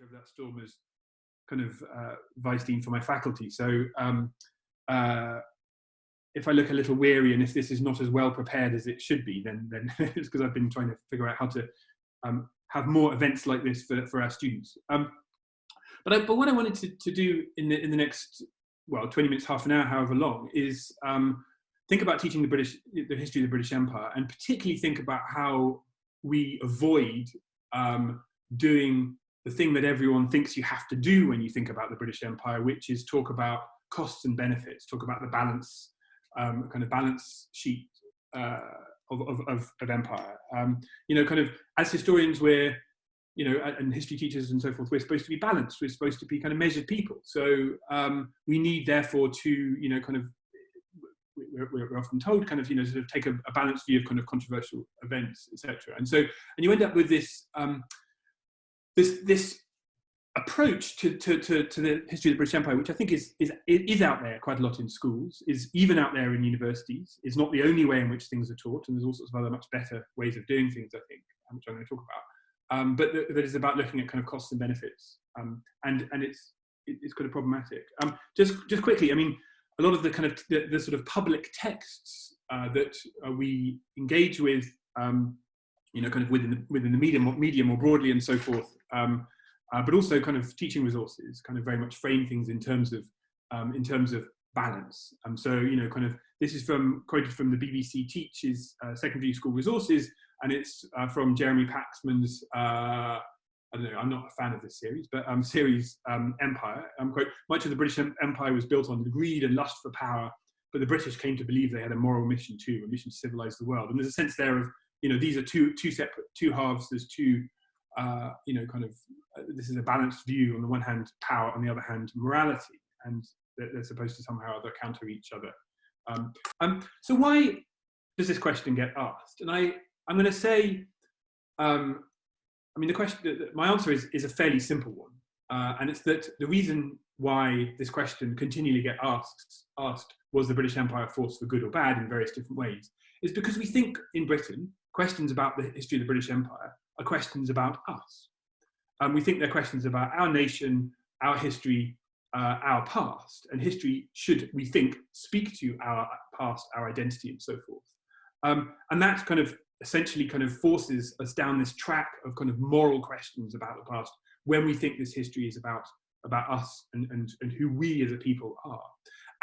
over that storm as kind of vice dean for my faculty. So if I look a little weary and if this is not as well prepared as it should be, then it's because I've been trying to figure out how to have more events like this for our students. But what I wanted to do in the next, well, 20 minutes, half an hour, however long, is think about teaching the history of the British Empire, and particularly think about how we avoid doing the thing that everyone thinks you have to do when you think about the British Empire, which is talk about costs and benefits, talk about the balance, kind of balance sheet of empire. Kind of as historians, we're, and history teachers and so forth, we're supposed to be balanced. We're supposed to be kind of measured people. So we need, therefore, to, kind of, we're often told, kind of, sort of take a balanced view of kind of controversial events, etc. And you end up with this this approach to the history of the British Empire, which I think is out there quite a lot in schools, is even out there in universities. It's not the only way in which things are taught, and there's all sorts of other much better ways of doing things, I think, which I'm going to talk about. But that is about looking at kind of costs and benefits, and it's kind of problematic. Just quickly, I mean, a lot of the kind of the sort of public texts that we engage with, kind of within the media more broadly and so forth, but also kind of teaching resources kind of very much frame things in terms of balance. So kind of this is quoted from the BBC Teaches Secondary School Resources, and it's from Jeremy Paxman's I don't know, I'm not a fan of this series, but series Empire. Quote, much of the British Empire was built on greed and lust for power, but the British came to believe they had a moral mission too, a mission to civilize the world. And there's a sense there of, these are two halves. There's two, kind of, this is a balanced view. On the one hand, power, on the other hand, morality, and they're supposed to somehow or other counter each other. So why does this question get asked? And I'm going to say, I mean, the question, my answer is a fairly simple one, and it's that the reason why this question continually gets asked, was the British Empire a force for good or bad in various different ways, is because we think in Britain questions about the history of the British Empire are questions about us. We think they're questions about our nation, our history, our past, and history should, we think, speak to our past, our identity, and so forth. And that kind of essentially kind of forces us down this track of kind of moral questions about the past when we think this history is about us and who we as a people are.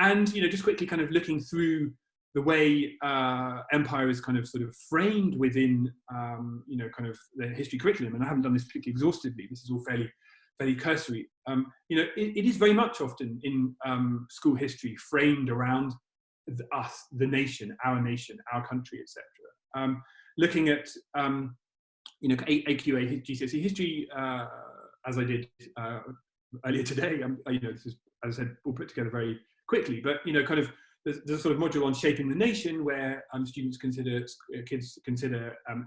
And just quickly kind of looking through the way empire is kind of sort of framed within kind of the history curriculum, and I haven't done this particularly exhaustively, this is all fairly cursory. It is very much often in school history framed around us, the nation, our country, etc. Looking at AQA GCSE history, as I did earlier today. This is, as I said, all put together very quickly, but kind of there's a sort of module on shaping the nation where kids consider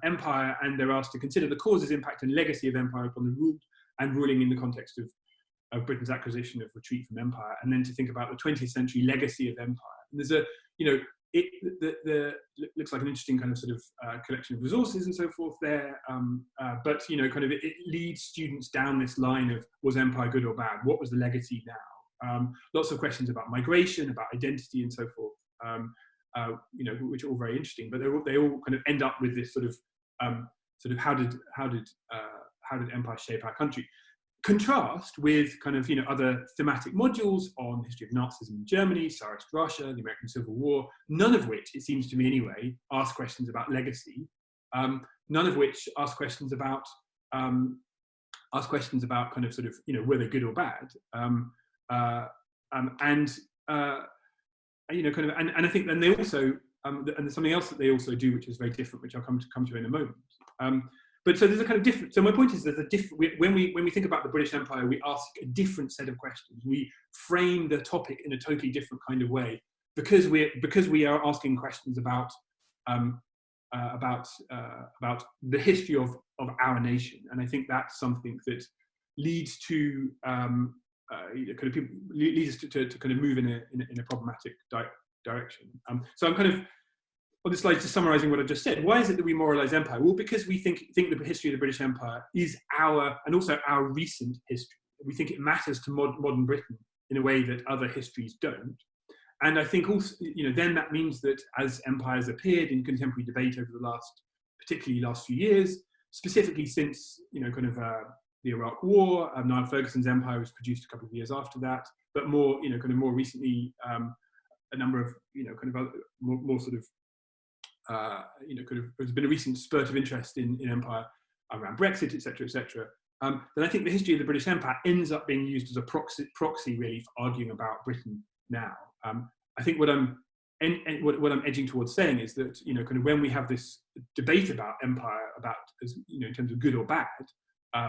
empire, and they're asked to consider the causes, impact, and legacy of empire upon the ruled and ruling in the context of Britain's acquisition of retreat from empire, and then to think about the 20th century legacy of empire. And there's it looks like an interesting kind of sort of collection of resources and so forth there, but kind of it leads students down this line of, was empire good or bad? What was the legacy now? Lots of questions about migration, about identity, and so forth, which are all very interesting, but they all kind of end up with this sort of how did empire shape our country? Contrast with kind of other thematic modules on history of Nazism in Germany, Tsarist Russia, the American Civil War, none of which, it seems to me anyway, ask questions about legacy, none of which ask questions about kind of sort of were they good or bad, and I think then they also and there's something else that they also do which is very different, which I'll come to in a moment. But so there's a kind of different. So my point is, there's a different. When we think about the British Empire, we ask a different set of questions. We frame the topic in a totally different kind of way because we are asking questions about the history of our nation, and I think that's something that leads to leads us to kind of move in a problematic direction. So I'm kind of on this slide, just summarising what I just said. Why is it that we moralise empire? Well, because we think the history of the British Empire is and also our recent history. We think it matters to modern Britain in a way that other histories don't. And I think also, then that means that as empires appeared in contemporary debate over particularly last few years, specifically since, the Iraq War, Niall Ferguson's empire was produced a couple of years after that, but more, more recently, a number of, more sort of, there's been a recent spurt of interest in empire around Brexit, etc., etc. Then I think the history of the British Empire ends up being used as a proxy really for arguing about Britain now. I think what I'm edging towards saying is that when we have this debate about empire, in terms of good or bad,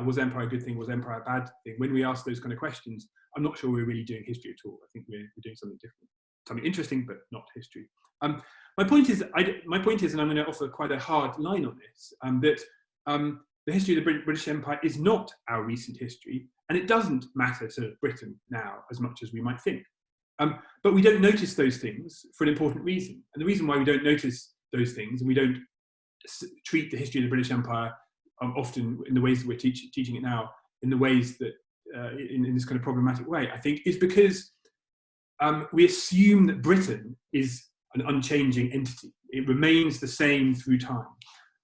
was empire a good thing? Was empire a bad thing? When we ask those kind of questions, I'm not sure we're really doing history at all. I think we're doing something different, something interesting, but not history. My point is, and I'm going to offer quite a hard line on this, that the history of the British Empire is not our recent history, and it doesn't matter to Britain now as much as we might think. But we don't notice those things for an important reason. And the reason why we don't notice those things, and we don't treat the history of the British Empire often in the ways that we're teaching it now, in the ways that, in this kind of problematic way, I think, is because we assume that Britain is an unchanging entity. It remains the same through time.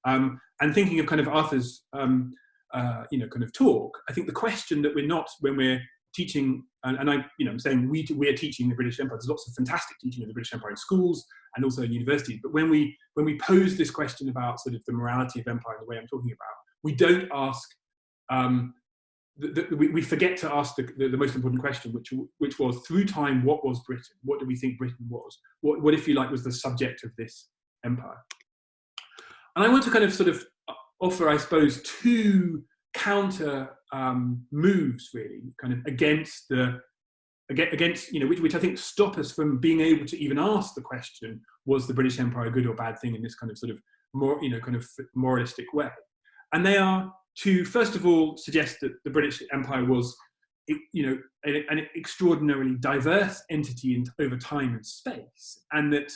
And thinking of kind of Arthur's, kind of talk, I think the question that we're not, when we're teaching, and I'm saying we are teaching the British Empire. There's lots of fantastic teaching of the British Empire in schools and also in universities. But when we pose this question about sort of the morality of empire, the way I'm talking about, we don't ask. We forget to ask the most important question, which was, through time, what was Britain? What do we think Britain was? What if you like, was the subject of this empire? And I want to kind of sort of offer, I suppose, two counter moves, really, kind of against which I think stop us from being able to even ask the question, was the British Empire a good or bad thing, in this kind of sort of more, kind of moralistic way. And they are to, first of all, suggest that the British Empire was, an extraordinarily diverse entity over time and space, and that,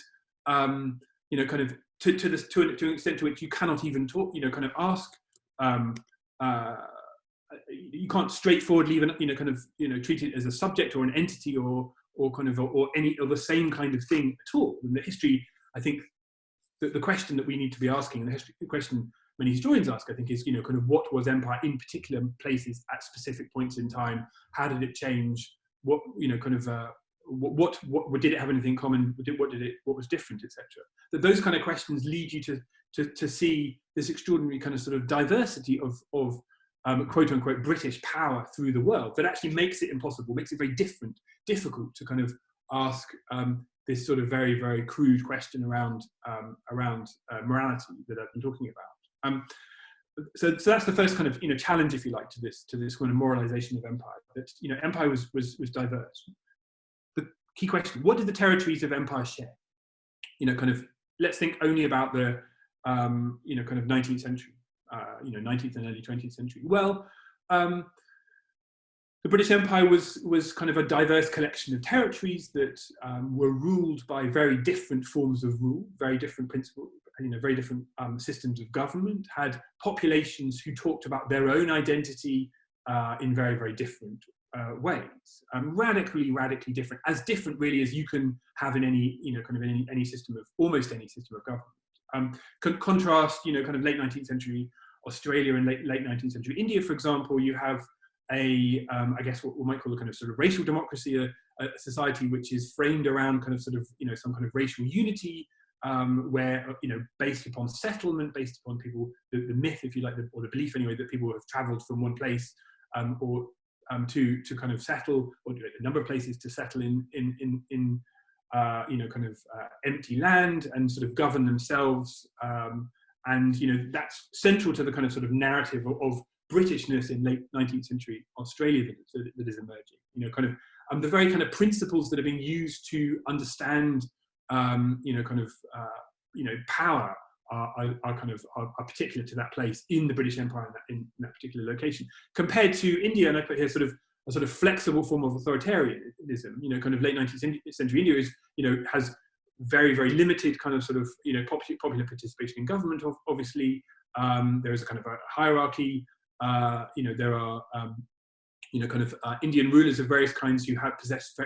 kind of to an extent to which you cannot even talk, kind of ask, you can't straightforwardly even, treat it as a subject or an entity or the same kind of thing at all. In the history, I think the question that we need to be asking, the question many historians ask, I think, is, kind of what was empire in particular places at specific points in time? How did it change? What, what did it have anything in common? What was different, etc. That those kind of questions lead you to see this extraordinary kind of sort of diversity of quote unquote British power through the world that actually makes it impossible, makes it very difficult to kind of ask this sort of very, very crude question around morality that I've been talking about. So that's the first kind of challenge, if you like, to this kind of moralization of empire. That empire was diverse. The key question: what did the territories of empire share? Kind of let's think only about the kind of 19th century, 19th and early 20th century. Well, the British Empire was kind of a diverse collection of territories that were ruled by very different forms of rule, very different principles, very different systems of government, had populations who talked about their own identity in very, very different ways, radically different, as different really as you can have in any, any system of, almost any system of government. Contrast, kind of late 19th century Australia and late 19th century India, for example, you have I guess what we might call a kind of sort of racial democracy, a society which is framed around kind of sort of, some kind of racial unity, where, based upon settlement, based upon people, the myth, if you like, or the belief anyway, that people have travelled from one place or to kind of settle, or a number of places to settle in kind of empty land and sort of govern themselves. And, that's central to the kind of sort of narrative of Britishness in late 19th century Australia that is emerging. Kind of the very kind of principles that are being used to understand, power are particular to that place in the British Empire in that particular location, compared to India. And I put here sort of a sort of flexible form of authoritarianism. Kind of late 19th century India is, has very, very limited kind of sort of, popular participation in government, obviously. There is a kind of a hierarchy. There are, Indian rulers of various kinds who have possessed,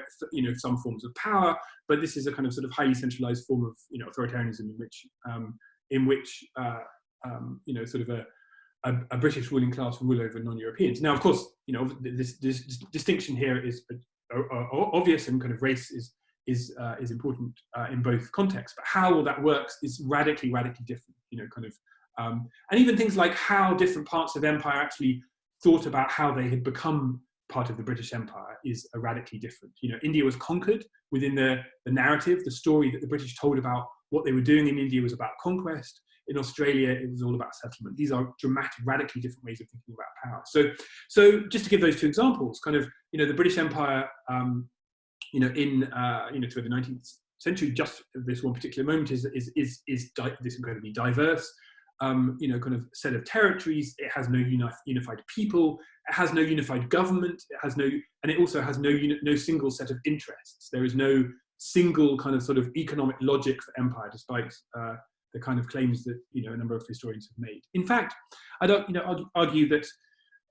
some forms of power, but this is a kind of sort of highly centralized form of, authoritarianism in which sort of a British ruling class rule over non-Europeans. Now, of course, this distinction here is obvious, and kind of race is important in both contexts. But how all that works is radically different. And even things like how different parts of empire actually thought about how they had become part of the British Empire is radically different. India was conquered within the narrative. The story that the British told about what they were doing in India was about conquest. In Australia, it was all about settlement. These are dramatic, radically different ways of thinking about power. So just to give those two examples, the British Empire, through the 19th century, just this one particular moment is this incredibly diverse, set of territories. It has no unified people. It has no unified government. And it also has no single set of interests. There is no single kind of sort of economic logic for empire, despite the kind of claims that a number of historians have made. In fact, I'd argue that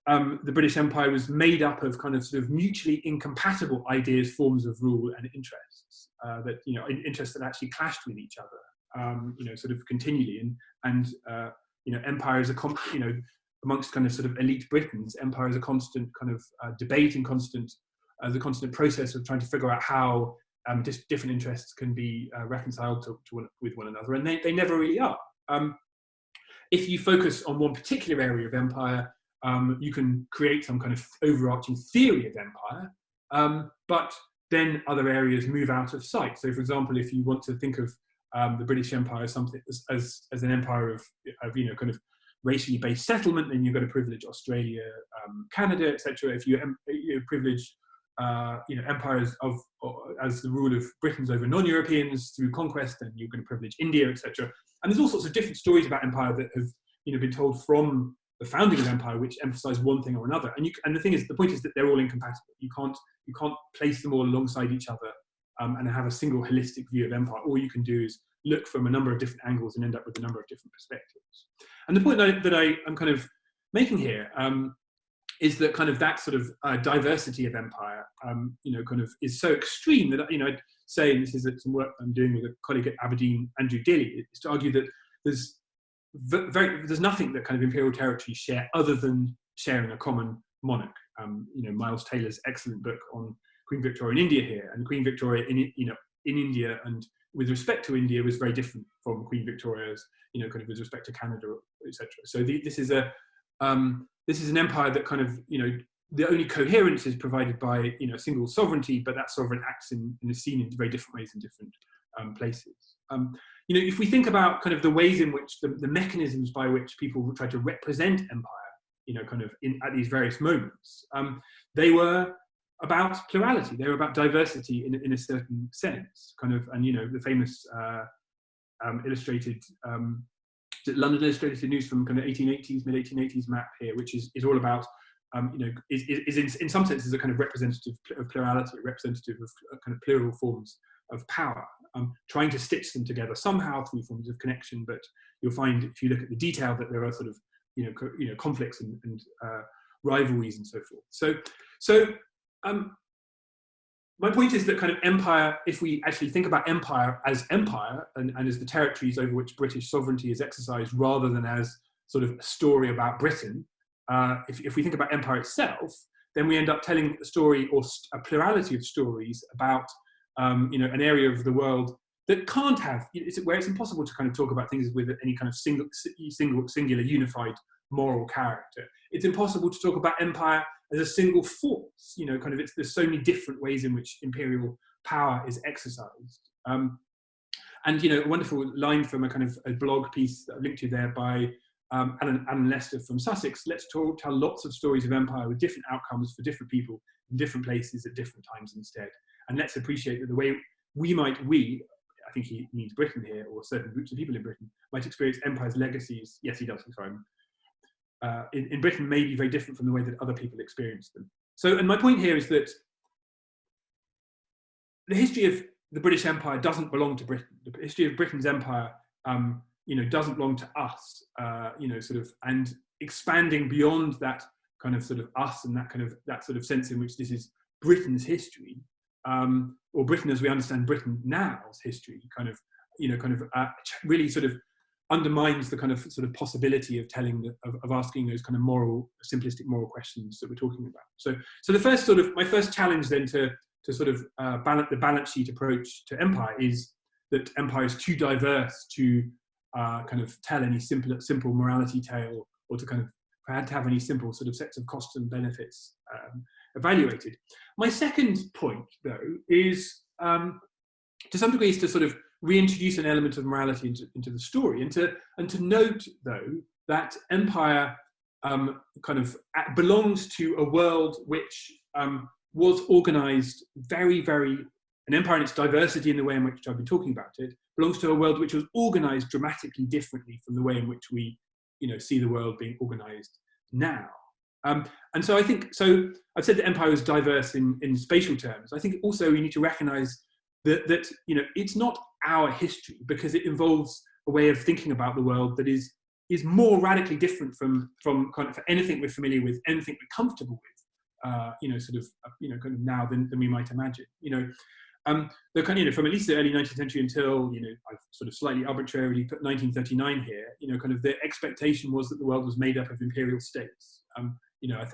the British Empire was made up of kind of sort of mutually incompatible ideas, forms of rule, and interests interests that actually clashed with each other, sort of continually. And empire is amongst kind of sort of elite Britons, empire is a constant kind of debate and the constant process of trying to figure out how different interests can be reconciled with one another, and they never really are. If you focus on one particular area of empire, you can create some kind of overarching theory of empire, but then other areas move out of sight. So, for example, if you want to think of the British Empire as something as an empire of kind of racially based settlement, then you've got to privilege Australia, Canada, etc. If you privilege empires as the rule of Britons over non-Europeans through conquest, then you're going to privilege India, etc. And there's all sorts of different stories about empire that have been told from the founding of empire, which emphasize one thing or another. And the point is that they're all incompatible. You can't place them all alongside each other and have a single holistic view of empire. All you can do is look from a number of different angles and end up with a number of different perspectives. And the point that I'm kind of making here is that kind of that sort of diversity of empire, kind of is so extreme that, I'd say, and this is some work I'm doing with a colleague at Aberdeen, Andrew Dilly, is to argue that there's nothing that kind of imperial territories share other than sharing a common monarch. Miles Taylor's excellent book on Queen Victoria in India here, and Queen Victoria in India and with respect to India was very different from Queen Victoria's, kind of with respect to Canada, etc. So this is an empire that kind of, the only coherence is provided by, a single sovereignty, but that sovereign acts is seen in very different ways in different places. If we think about kind of the ways in which the mechanisms by which people try to represent empire, kind of at these various moments, they were about plurality. They were about diversity in a certain sense, kind of, and the famous illustrated London Illustrated News from kind of mid 1880s map here, which is all about is in some senses a kind of representative of plurality, a representative of kind of plural forms of power, trying to stitch them together somehow through forms of connection. But you'll find, if you look at the detail, that there are sort of conflicts and rivalries and so forth. So my point is that kind of empire, if we actually think about empire and as the territories over which British sovereignty is exercised, rather than as sort of a story about Britain, if we think about empire itself, then we end up telling a story or a plurality of stories about an area of the world that can't have, where it's impossible to kind of talk about things with any kind of singular unified moral character. It's impossible to talk about empire as a single force, kind of there's so many different ways in which imperial power is exercised. And, a wonderful line from a kind of a blog piece that I've linked to there by Alan Lester from Sussex. Let's tell lots of stories of empire with different outcomes for different people in different places at different times instead. And let's appreciate that the way I think he means Britain here, or certain groups of people in Britain, might experience empire's legacies. Yes, he does, sorry. In Britain may be very different from the way that other people experience them. So, and my point here is that the history of the British Empire doesn't belong to Britain. The history of Britain's empire, doesn't belong to us, and expanding beyond that kind of sort of us and that sort of sense in which this is Britain's history, or Britain as we understand Britain now's history, really sort of undermines the kind of sort of possibility of of asking those kind of simplistic moral questions that we're talking about. So my first challenge then to sort of balance sheet approach to empire is that empire is too diverse to kind of tell any simple morality tale, or to kind of have any simple sort of sets of costs and benefits evaluated. My second point, though, is to some degree is to sort of reintroduce an element of morality into the story, and to note, though, that empire belongs to a world which was organised an empire in its diversity in the way in which I've been talking about it, belongs to a world which was organised dramatically differently from the way in which we, see the world being organised now. And so I've said that empire is diverse in spatial terms. I think also we need to recognise that it's not our history, because it involves a way of thinking about the world that is more radically different from kind of anything we're familiar with, anything we're comfortable with, kind of now than we might imagine. From at least the early 19th century until, I've sort of slightly arbitrarily put 1939 here, kind of the expectation was that the world was made up of imperial states. I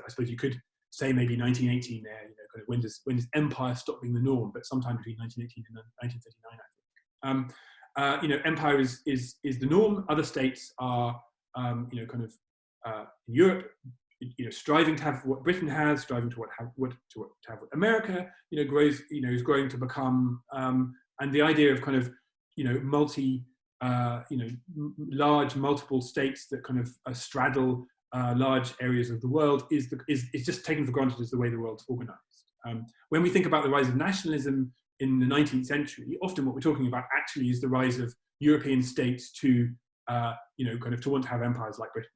suppose you could say maybe 1918 there, kind of when does empire stop being the norm? But sometime between 1918 and 1939, I think. Empire is the norm. Other states are, in Europe, striving to have what Britain has, striving to have what America, grows, is growing to become, and the idea of kind of, large multiple states that kind of straddle large areas of the world is just taken for granted as the way the world's organised. When we think about the rise of nationalism in the 19th century, often what we're talking about actually is the rise of European states to, to want to have empires like Britain.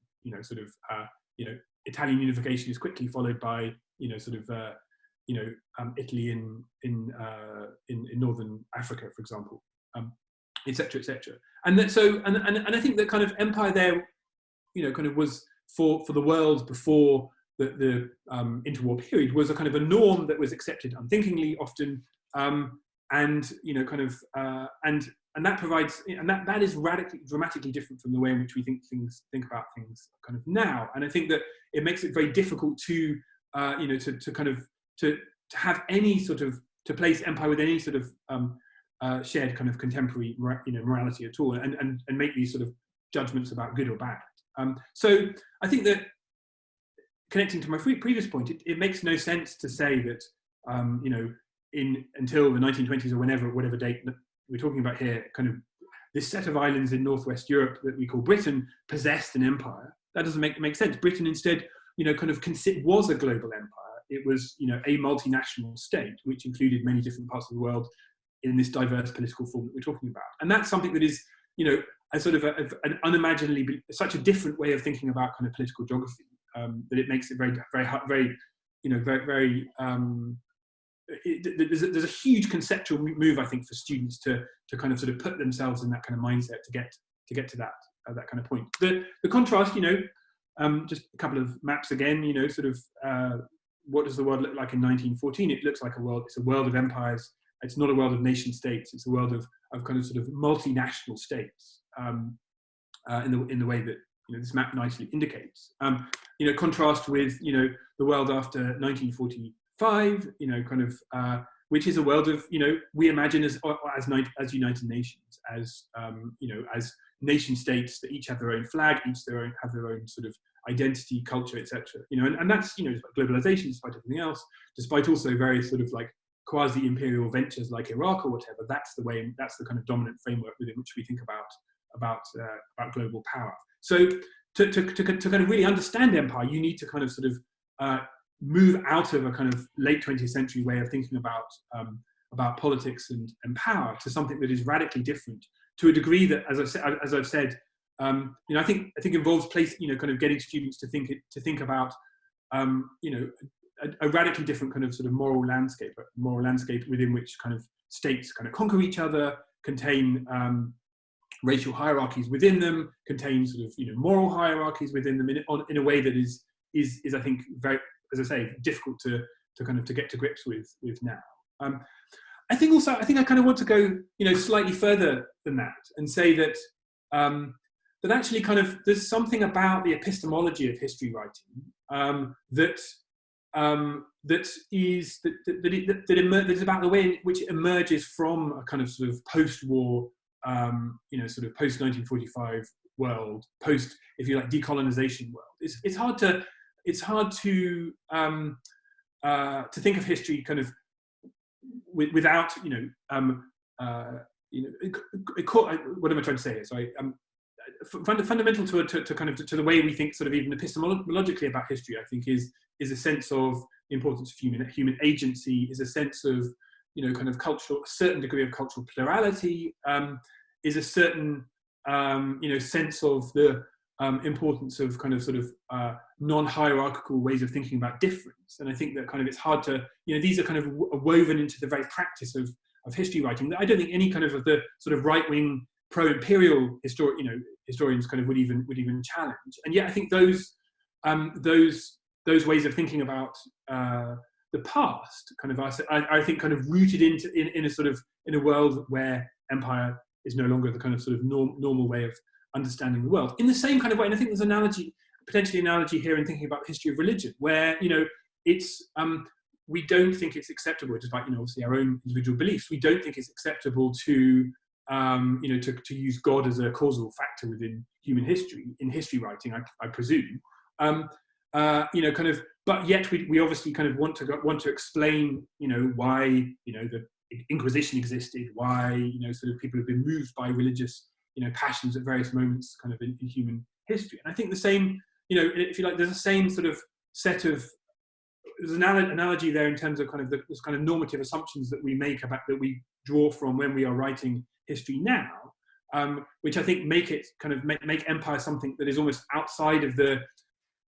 Italian unification is quickly followed by, Italy in northern Africa, for example, etc., etc. And that and I think that kind of empire there, was for the world before the interwar period was a kind of a norm that was accepted unthinkingly often, and that provides, and that is dramatically different from the way in which we think about things kind of now. And I think that it makes it very difficult to have any sort of, to place empire with any sort of shared kind of contemporary morality at all, and make these sort of judgments about good or bad. So I think that, connecting to my previous point, it makes no sense to say that until the 1920s or whatever date that we're talking about here, kind of this set of islands in northwest Europe that we call Britain possessed an empire. That doesn't make sense. Britain instead, was a global empire. It was, a multinational state which included many different parts of the world in this diverse political form that we're talking about. And that's something that is, a sort of an unimaginably, such a different way of thinking about kind of political geography, that it makes it very, very, very, very. There's a huge conceptual move, I think, for students to kind of sort of put themselves in that kind of mindset to get to that kind of point. The contrast, just a couple of maps again, what does the world look like in 1914? It looks like it's a world of empires. It's not a world of nation states. It's a world of kind of sort of multinational states, in the way that this map nicely indicates. Contrast with the world after 1945, which is a world of we imagine as United Nations, as as nation states that each have their own flag, have their own sort of identity, culture, etc. And that's globalization, despite everything else, despite also various sort of like quasi-imperial ventures like Iraq or whatever. That's the kind of dominant framework within which we think about global power. So to kind of really understand empire, you need to kind of sort of move out of a kind of late 20th century way of thinking about politics and power to something that is radically different, to a degree that, as I've said, I think involves kind of getting students to think about a radically different kind of sort of moral landscape within which kind of states kind of conquer each other, contain racial hierarchies within them, contain sort of moral hierarchies within them in a way that is I think very, as I say, difficult to get to grips with now. I think I kind of want to go slightly further than that and say that that actually kind of there's something about the epistemology of history writing that is about the way in which it emerges from a kind of sort of post-war, sort of post-1945 world, post, if you like, decolonization world. It's hard to think of history kind of without what am I trying to say here? Sorry. Fundamental to the way we think, sort of even epistemologically about history, I think is a sense of the importance of human agency, is a sense of kind of a certain degree of cultural plurality, is a certain sense of the importance of kind of sort of non-hierarchical ways of thinking about difference. And I think that kind of it's hard to these are kind of woven into the very practice of history writing that I don't think any kind of the sort of right-wing pro-imperial historians kind of would even challenge. And yet I think those ways of thinking about the past kind of I think kind of rooted in a sort of in a world where empire is no longer the kind of sort of normal way of understanding the world. In the same kind of way, and I think there's potentially analogy here in thinking about the history of religion, where it's we don't think it's acceptable, despite obviously our own individual beliefs, we don't think it's acceptable to to use God as a causal factor within human history, in history writing, I presume. Kind of, but yet we obviously kind of want to explain, why, the Inquisition existed, why, sort of people have been moved by religious, passions at various moments kind of in human history. And I think the same, if you like, there's the same sort of set of, there's an analogy there in terms of kind of this kind of normative assumptions that we make about, that we draw from when we are writing history now, which I think make it kind of make empire something that is almost outside of the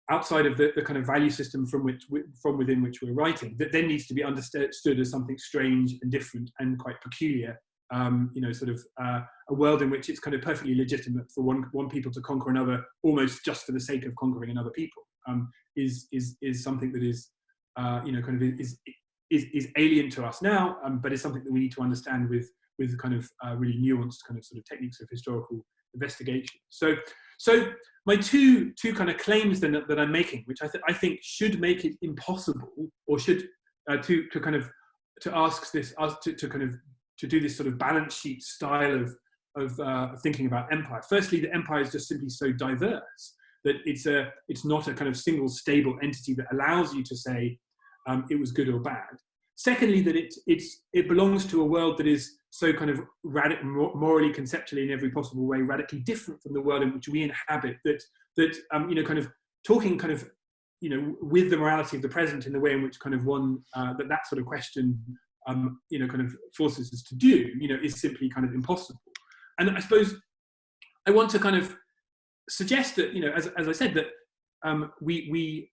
kind of value system from within which we're writing, that then needs to be understood as something strange and different and quite peculiar. Sort of a world in which it's kind of perfectly legitimate for one people to conquer another almost just for the sake of conquering another people, is something that is kind of is alien to us now, but is something that we need to understand with kind of really nuanced kind of sort of techniques of historical investigation. So my two kind of claims then that I'm making, which I think should make it impossible, or should to kind of to ask this to kind of to do this sort of balance sheet style of thinking about empire. Firstly, the empire is just simply so diverse that it's not a kind of single stable entity that allows you to say it was good or bad. Secondly, that it belongs to a world that is so kind of morally, conceptually, in every possible way, radically different from the world in which we inhabit. That kind of talking kind of with the morality of the present in the way in which kind of one that sort of question kind of forces us to do is simply kind of impossible. And I suppose I want to kind of suggest that as I said, that we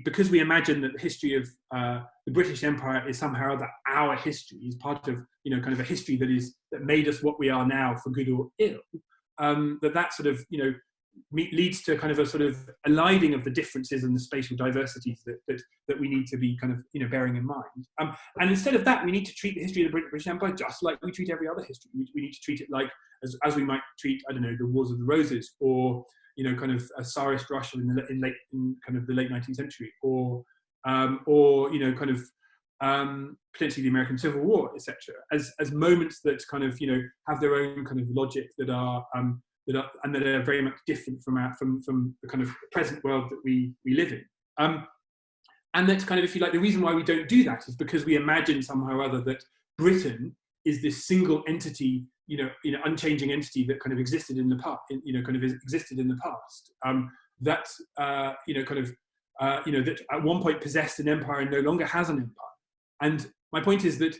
because we imagine that the history of the British Empire is somehow that our history is part of kind of a history that made us what we are now, for good or ill, that sort of leads to kind of a sort of eliding of the differences and the spatial diversities that we need to be kind of bearing in mind. And instead of that, we need to treat the history of the British Empire just like we treat every other history. We need to treat it like as we might treat, I don't know, the Wars of the Roses, or kind of a Tsarist Russia in kind of the late 19th century, or kind of potentially the American Civil War, etc., as moments that kind of have their own kind of logic that are very much different from the kind of present world that we live in. And that's kind of, if you like, the reason why we don't do that is because we imagine somehow or other that Britain is this single entity, unchanging entity that kind of existed in the past, that that at one point possessed an empire and no longer has an empire. And my point is that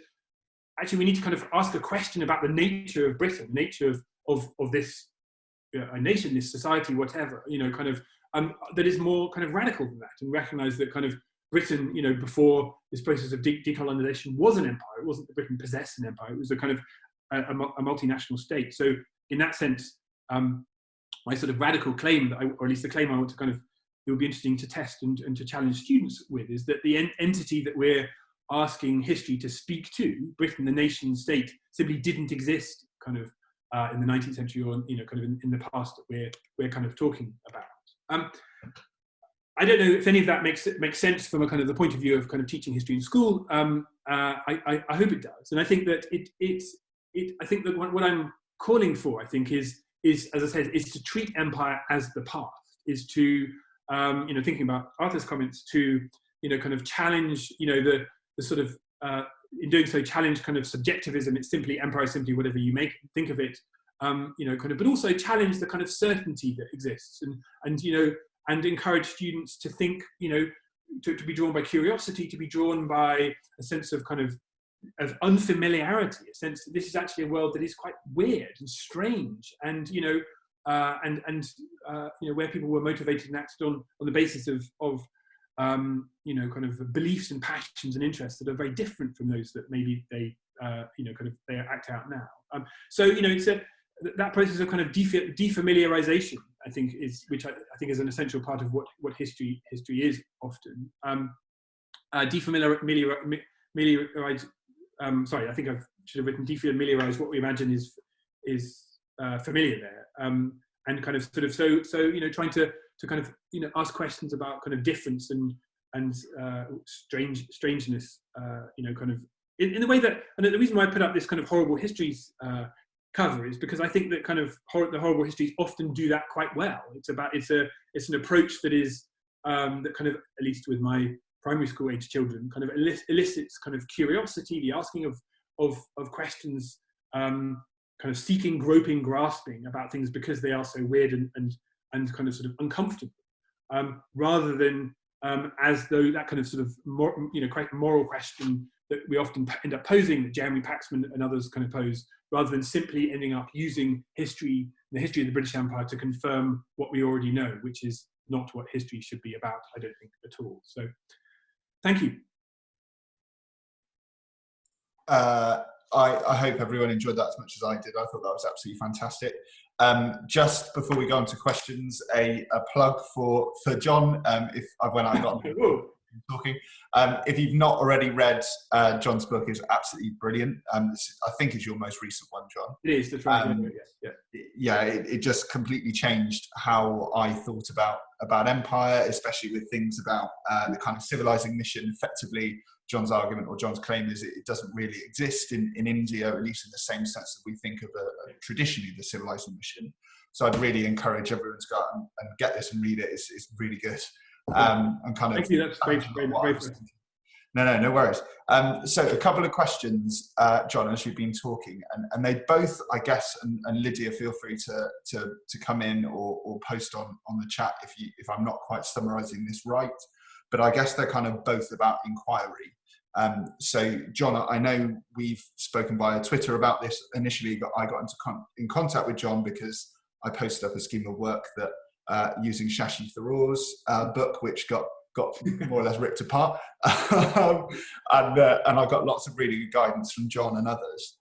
actually we need to kind of ask a question about the nature of Britain, the nature of this a nation, this society, whatever, kind of that is more kind of radical than that, and recognize that kind of Britain, before this process of decolonization was an empire. It wasn't that Britain possessed an empire. It was a kind of a multinational state. So in that sense, my sort of radical claim, or at least the claim I want to kind of, it would be interesting to test and to challenge students with, is that the entity that we're asking history to speak to, Britain, the nation state, simply didn't exist kind of in the 19th century, or kind of in the past that we're kind of talking about. I don't know if any of that makes sense from a kind of the point of view of kind of teaching history in school. I hope it does, and I think that I think that what I'm calling for, I think, is as I said, is to treat empire as the past, is to thinking about Arthur's comments, to kind of challenge the sort of in doing so challenge kind of subjectivism. It's simply empire is simply whatever you think of it, kind of, but also challenge the kind of certainty that exists, and encourage students to think, to be drawn by curiosity, to be drawn by a sense of kind of unfamiliarity, a sense that this is actually a world that is quite weird and strange, and where people were motivated and acted on the basis of kind of beliefs and passions and interests that are very different from those that maybe they they act out now. So it's that process of kind of defamiliarization, I think, which I think is an essential part of what history is often. Sorry, I think I should have written defamiliarize what we imagine is familiar there, and kind of sort of trying to kind of ask questions about kind of difference and strangeness, kind of in the way that, and the reason why I put up this kind of horrible histories cover is because I think that kind of the horrible histories often do that quite well. It's an approach that is that kind of, at least with my primary school age children, kind of elicits kind of curiosity, the asking of questions, kind of seeking, groping, grasping about things because they are so weird and kind of sort of uncomfortable, rather than as though that kind of sort of quite moral question that we often end up posing, that Jeremy Paxman and others kind of pose, rather than simply ending up using the history of the British Empire to confirm what we already know, which is not what history should be about, I don't think, at all. So, thank you. I hope everyone enjoyed that as much as I did. I thought that was absolutely fantastic. Just before we go on to questions, a plug for Jon, when I got talking. If you've not already read Jon's book, it's absolutely brilliant. I think it's your most recent one, Jon. It is, that's right. Yeah, it just completely changed how I thought about empire, especially with things about the kind of civilizing mission. Effectively, Jon's argument or Jon's claim is it doesn't really exist in India, at least in the same sense that we think of traditionally the civilizing mission. So I'd really encourage everyone to go out and get this and read it. It's really good. And kind of, thank you. That's great. No worries. So a couple of questions, Jon, as you've been talking, and they both, I guess, and Lydia, feel free to come in or post on the chat if I'm not quite summarising this right. But I guess they're kind of both about inquiry. So, Jon, I know we've spoken via Twitter about this initially, but I got in contact with Jon because I posted up a scheme of work that using Shashi Tharoor's book, which got more or less ripped apart, and I got lots of really good guidance from Jon and others.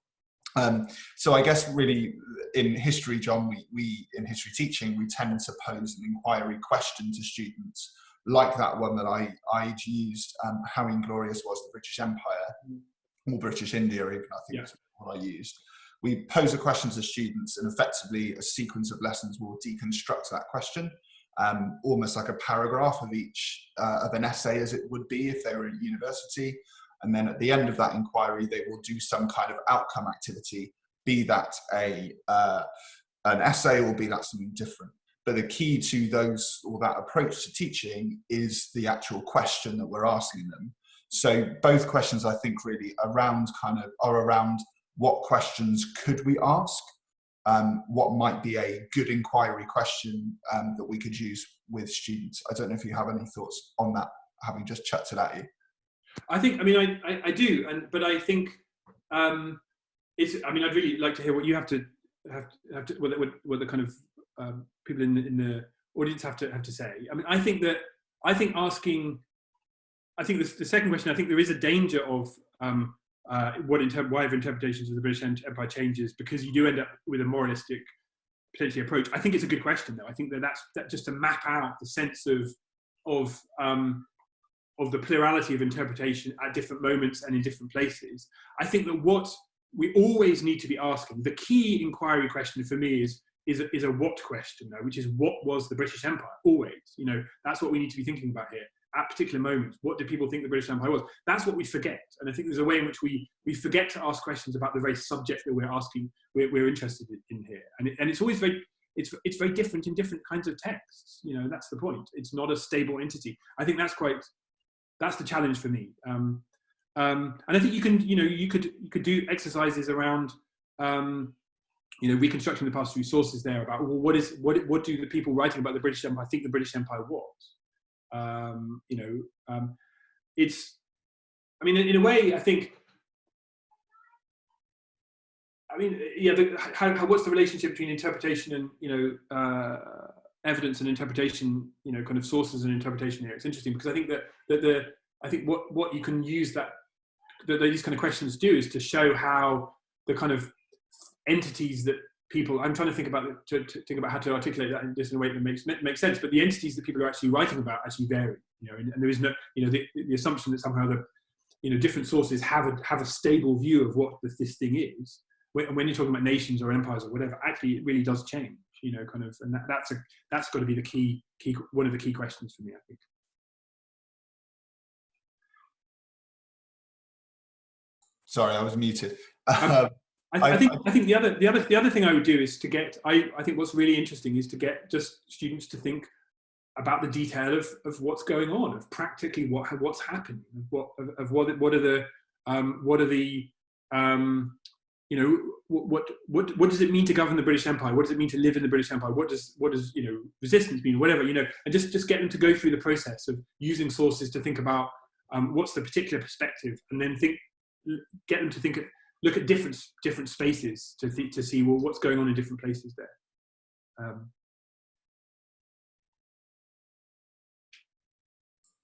So I guess really in history, Jon, we in history teaching, we tend to pose an inquiry question to students, like that one that I'd used, how inglorious was the British Empire, or British India even, I think is what I used. We pose a question to students, and effectively a sequence of lessons will deconstruct that question, almost like a paragraph of each of an essay, as it would be if they were at university. And then at the end of that inquiry, they will do some kind of outcome activity, be that an essay or be that something different. But the key to that approach to teaching is the actual question that we're asking them. So both questions, I think, really are around what questions could we ask, what might be a good inquiry question that we could use with students. I don't know if you have any thoughts on that, having just chucked it at you. I think, I do, but I think I'd really like to hear what you have to what the kind of people in the audience have to say. I think asking I think the second question, I think there is a danger of why interpretations of the British Empire changes, because you do end up with a moralistic potentially approach. I think it's a good question, though. I think that just to map out the sense of the plurality of interpretation at different moments and in different places. I think that what we always need to be asking, the key inquiry question for me is a what question, though, which is what was the British Empire? Always, that's what we need to be thinking about here. At particular moments, what do people think the British Empire was? That's what we forget. And I think there's a way in which we forget to ask questions about the very subject that we're interested in here. And it's always it's very different in different kinds of texts. That's the point. It's not a stable entity. I think that's the challenge for me. And I think you could do exercises around reconstructing the past through sources there about, well, what do the people writing about the British Empire think the British Empire was? In a way, I think, what's the relationship between interpretation and, evidence and interpretation, kind of sources and interpretation here? It's interesting because I think I think what you can use that these kind of questions do is to show how the kind of entities that people, I'm trying to think about how to articulate that in a way that makes sense, but the entities that people are actually writing about actually vary, and there is no, the assumption that somehow different sources have a stable view of what this thing is. When you're talking about nations or empires or whatever, actually it really does change, kind of, and that's got to be the key one of the key questions for me, I think. Sorry, I was muted. I think the other thing I would do is to get. I think what's really interesting is to get just students to think about the detail of what's going on, of practically what's happening, what does it mean to govern the British Empire? What does it mean to live in the British Empire? What does resistance mean? Whatever, and just get them to go through the process of using sources to think about what's the particular perspective, and then get them to look at different spaces to see, well, what's going on in different places there.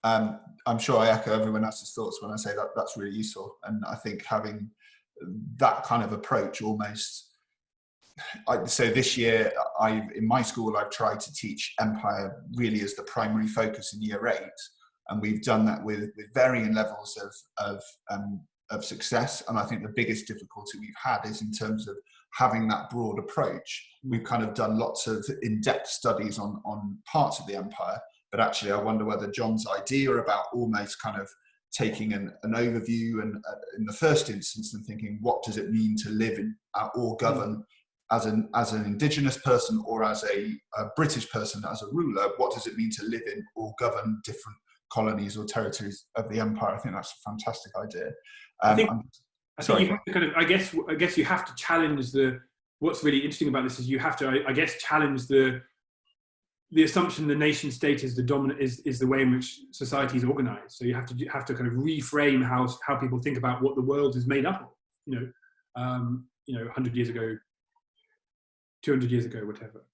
I'm sure I echo everyone else's thoughts when I say that that's really useful. And I think having that kind of approach almost, so this year, in my school, I've tried to teach empire really as the primary focus in year 8. And we've done that with varying levels of success. And I think the biggest difficulty we've had is in terms of having that broad approach. We've kind of done lots of in-depth studies on parts of the empire, but actually I wonder whether Jon's idea about almost kind of taking an overview and in the first instance and thinking, what does it mean to live in or govern as an indigenous person or as a British person, as a ruler? What does it mean to live in or govern different colonies or territories of the empire? I think that's a fantastic idea. I think you have to kind of, I guess you have to challenge what's really interesting about this is you have to, I guess, challenge the assumption the nation state is the dominant, is the way in which society is organized. So you have to kind of reframe how people think about what the world is made up of, 100 years ago, 200 years ago, whatever.